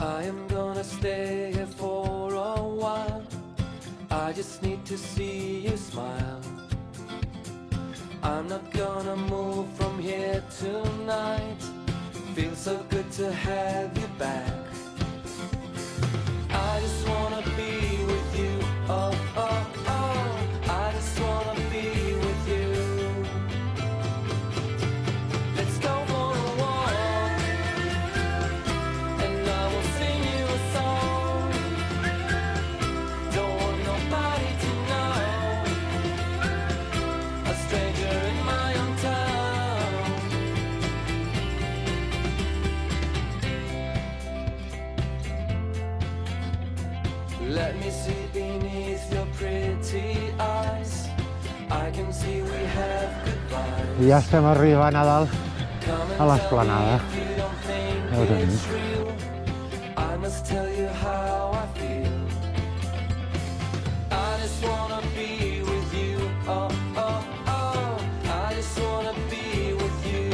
I am gonna stay here for a while. I just need to see you smile. I'm not gonna move from here tonight. Feels so good to have you back. I just wanna be with you, oh, oh, oh. I just wanna be with you. Let's go for a walk, and I will sing you a song. Don't want nobody to know, a stranger in my own town. Let me see beneath your pretty eyes. I can see we have good vibes. I ja estem arribant a dalt a l'esplanada. If you don't think Ja ho tenim. it's real, I must tell you how I feel. I just wanna be with you, oh, oh, oh. I just wanna be with you.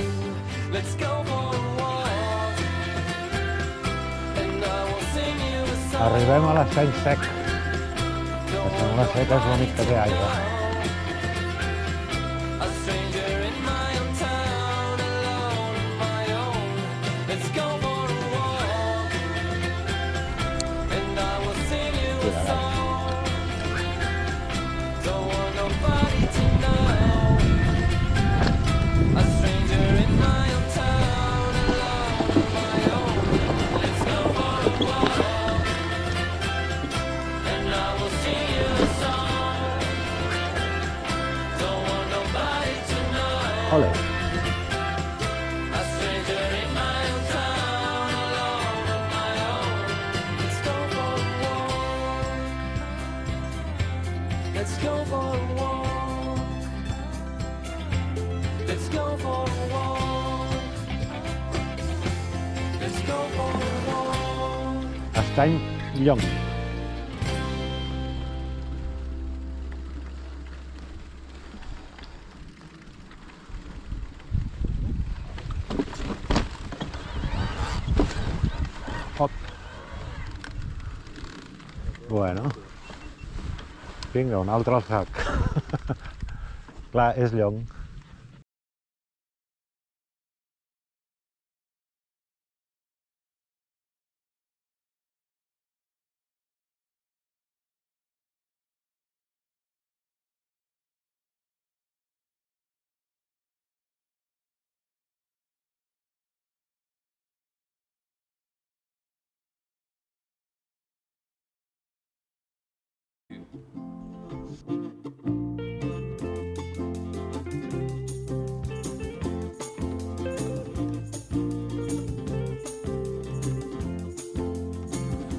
Let's go for a walk, and I will sing you a song. Arribem a l'estany sec, que sembla ser que és l'únic que té aigua. A stranger in my own town, alone on my own. Let's go for a walk, and I will sing you a song. Don't want nobody to know, a stranger in my own town, alone on my own. Let's go for a walk, and I will sing you a song. Don't want nobody to know, Ole! a stranger in my own town, alone on my own. Let's go for a walk. Let's go for a walk. Let's go for a walk. Let's go for a walk. Estany Llong. Hop. Bueno. Vinga, un altre al sac. Clar, és Llong.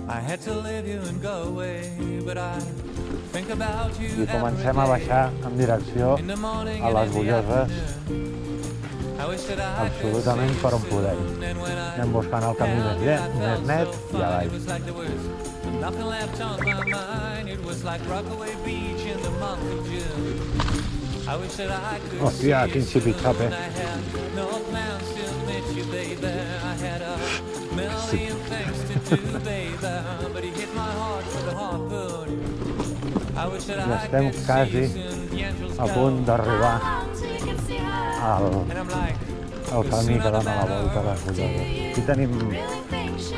I had to leave you and go away, but I think about you I comencem a baixar en direcció in the morning a and les in the Bulloses, afternoon. I wish that I could absolutament per on poder. and when I Anem buscant el camí més net i it avall. was like there was nothing left on my mind. It was like Rockaway Beach in the month of June. I wish that I could Hòstia, see quin you soon. xipi-xapi. I had no plans to meet you, baby. I had a million things to do, baby, but you hit my heart with a harpoon. I wish that I I estem could quasi see you soon. The angels a punt come. d'arribar And I'm like, al camí que dona la volta a les Bulloses. Aquí tenim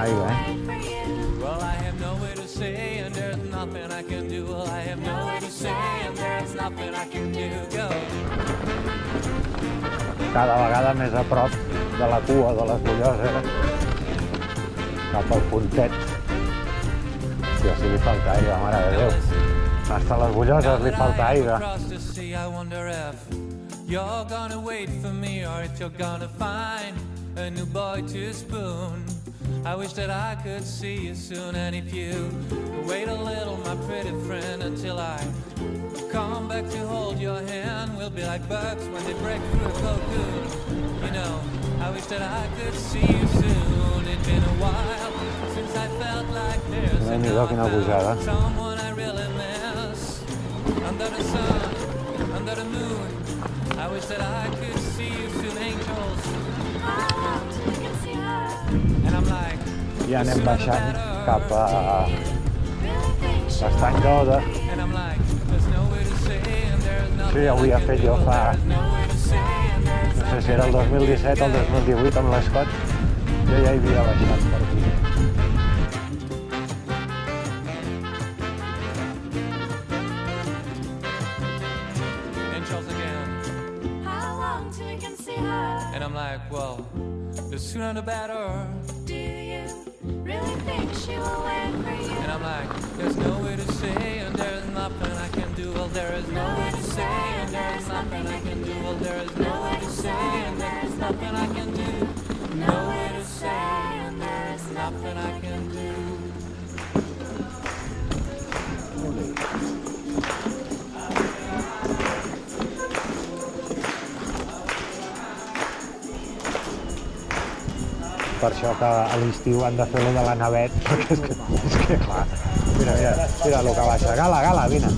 aigua, well, I have nowhere to say and there's nothing I can do. Well, I have nowhere to say and there's nothing I can do. Go. Cada vegada més a prop de la cua de les Bulloses, cap al puntet. Hòstia, si li falta aigua, mare de Déu. Hasta les Bulloses li falta aigua. Across the sea, I wonder if you're gonna wait for me or if you're gonna find a new boy to spoon. I wish that I could see you soon, and if you wait a little, my pretty friend, until I come back to hold your hand, we'll be like birds when they break through a cocoon. You know, I wish that I could see you soon. It's been a while since I felt like there's someone I really miss. Under the sun, under the moon, I wish that I could see you soon, angels. And I'm like, i anem baixant cap a l'estany d'Oda. And I'm like, there's no way to say, and there's Això nothing ja ho havia fet jo fa, no way to say, and there's no sé si era el 2017 o el 2018 amb l'Escot, jo ja hi havia baixat per aquí. and Charles again. How long till we can see her? And I'm like, well, the sooner the better. Do you really think she will wait for you? And I'm like, there's no way to say, and there's nothing I can do. Well, there is no way to say, and there is nothing I can do. Well, there is no way to say, and there is nothing I can do. No way to say, and there is nothing I can do. Per això que a l'estiu han de fer lo de la navet, perquè és que clar, mira, el que baixa. Gala, vine.